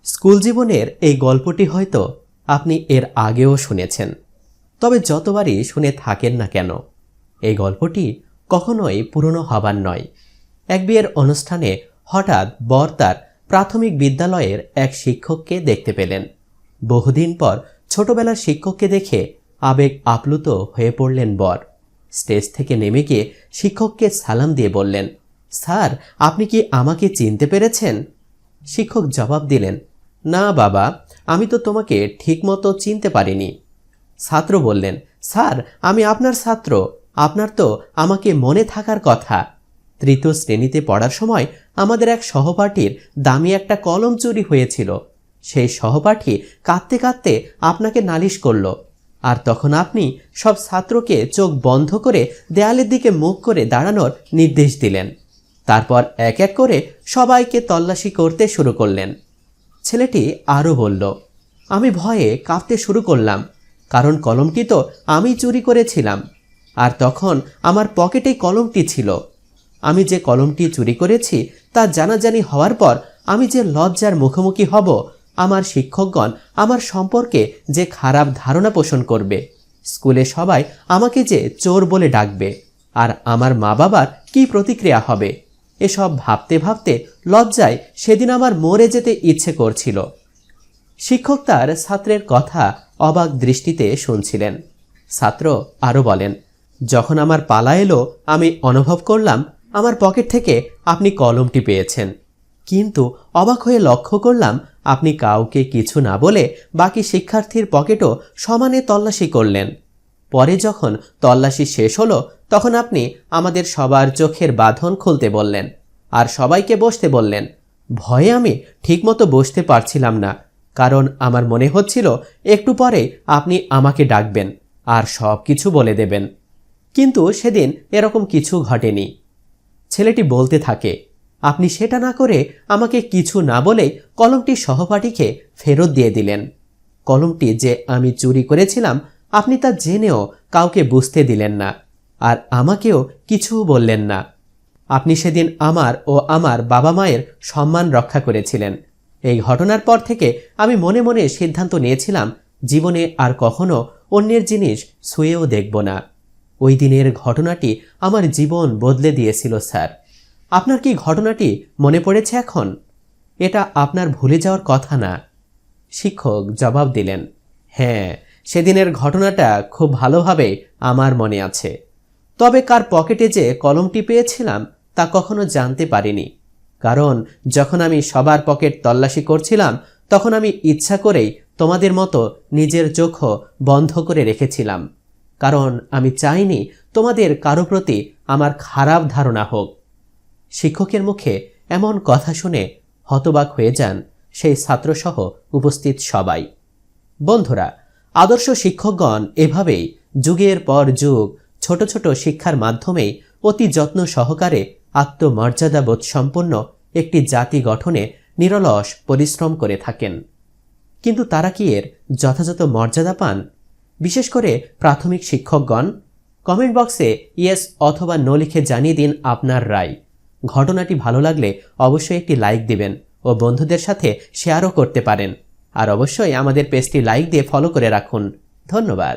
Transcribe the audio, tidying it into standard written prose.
School জীবনের এই গল্পটি হয়তো আপনি এর আগেও শুনেছেন, তবে যতবারই শুনে থাকেন না কেন এই গল্পটি কখনোই পুরনো হবার নয়। এক বিয়ের অনুষ্ঠানে হঠাৎ বর তার প্রাথমিক বিদ্যালয়ের এক শিক্ষককে দেখতে পেলেন। বহুদিন পর ছোটবেলার শিক্ষককে দেখে আবেগ আপ্লুত হয়ে পড়লেন বর। স্টেজ থেকে নেমে গিয়ে শিক্ষককে সালাম দিয়ে বললেন, স্যার, আপনি কি আমাকে চিনতে পেরেছেন? শিক্ষক জবাব দিলেন, না বাবা, আমি তো তোমাকে ঠিকমতো চিনতে পারিনি। ছাত্র বললেন, স্যার, আমি আপনার ছাত্র, আপনার তো আমাকে মনে থাকার কথা। তৃতীয় শ্রেণীতে পড়ার সময় আমাদের এক সহপাঠীর দামি একটা কলম চুরি হয়েছিল। সেই সহপাঠী কাঁদতে কাঁদতে আপনাকে নালিশ করল, আর তখন আপনি সব ছাত্রকে চোখ বন্ধ করে দেয়ালের দিকে মুখ করে দাঁড়ানোর নির্দেশ দিলেন। তারপর এক এক করে সবাইকে তল্লাশি করতে শুরু করলেন। ছেলেটি আরও বলল, আমি ভয়ে কাঁপতে শুরু করলাম, কারণ কলমটি তো আমি চুরি করেছিলাম, আর তখন আমার পকেটেই কলমটি ছিল। আমি যে কলমটি চুরি করেছি তা জানাজানি হওয়ার পর আমি যে লজ্জার মুখোমুখি হব, আমার শিক্ষকগণ আমার সম্পর্কে যে খারাপ ধারণা পোষণ করবে, স্কুলে সবাই আমাকে যে চোর বলে ডাকবে, আর আমার মা বাবার কী প্রতিক্রিয়া হবে, এসব ভাবতে ভাবতে লজ্জায় সেদিন আমার মরে যেতে ইচ্ছে করছিল। শিক্ষক তার ছাত্রের কথা অবাক দৃষ্টিতে শুনছিলেন। ছাত্র আরও বলেন, যখন আমার পালা এলো আমি অনুভব করলাম আমার পকেট থেকে আপনি কলমটি পেয়েছেন, কিন্তু অবাক হয়ে লক্ষ্য করলাম আপনি কাউকে কিছু না বলে বাকি শিক্ষার্থীর পকেটও সমানে তল্লাশি করলেন। পরে যখন তল্লাশি শেষ হলো তখন আপনি আমাদের সবার চোখের বাঁধন খুলতে বললেন আর সবাইকে বসতে বললেন। ভয়ে আমি ঠিকমতো বসতে পারছিলাম না, কারণ আমার মনে হচ্ছিল একটু পরে আপনি আমাকে ডাকবেন আর সব কিছু বলে দেবেন, কিন্তু সেদিন এরকম কিছু ঘটেনি। ছেলেটি বলতে থাকে, আপনি সেটা না করে আমাকে কিছু না বলেই কলমটি সহপাঠীকে ফেরত দিয়ে দিলেন। কলমটি যে আমি চুরি করেছিলাম আপনি তা জেনেও কাউকে বুঝতে দিলেন না, আর আমাকেও কিছু বললেন না। আপনি সেদিন আমার ও আমার বাবা মায়ের সম্মান রক্ষা করেছিলেন। এই ঘটনার পর থেকে আমি মনে মনে সিদ্ধান্ত নিয়েছিলাম জীবনে আর কখনো অন্যের জিনিস ছুঁয়েও দেখব না। ওই দিনের ঘটনাটি আমার জীবন বদলে দিয়েছিল স্যার। আপনার কি ঘটনাটি মনে পড়েছে এখন? এটা আপনার ভুলে যাওয়ার কথা না। শিক্ষক জবাব দিলেন, হ্যাঁ, সেদিনের ঘটনাটা খুব ভালোভাবে আমার মনে আছে, তবে কার পকেটে যে কলমটি পেয়েছিলাম তা কখনো জানতে পারিনি, কারণ যখন আমি সবার পকেট তল্লাশি করছিলাম তখন আমি ইচ্ছা করেই তোমাদের মতো নিজের চোখও বন্ধ করে রেখেছিলাম, কারণ আমি চাইনি তোমাদের কারো প্রতি আমার খারাপ ধারণা হোক। শিক্ষকের মুখে এমন কথা শুনে হতবাক হয়ে যান সেই ছাত্রসহ উপস্থিত সবাই। বন্ধুরা, আদর্শ শিক্ষকগণ এভাবেই যুগের পর যুগ ছোট ছোট শিক্ষার মাধ্যমেই অতি যত্ন সহকারে আত্মমর্যাদাবোধ সম্পন্ন একটি জাতি গঠনে নিরলস পরিশ্রম করে থাকেন। কিন্তু তারা কি এর যথাযথ মর্যাদা পান? বিশেষ করে প্রাথমিক শিক্ষকগণ? কমেন্ট বক্সে ইয়েস অথবা নো লিখে জানিয়ে দিন আপনার রায়। ঘটনাটি ভালো লাগলে অবশ্যই একটি লাইক দিবেন ও বন্ধুদের সাথে শেয়ারও করতে পারেন। আর অবশ্যই আমাদের পেজটি লাইক দিয়ে ফলো করে রাখুন। ধন্যবাদ।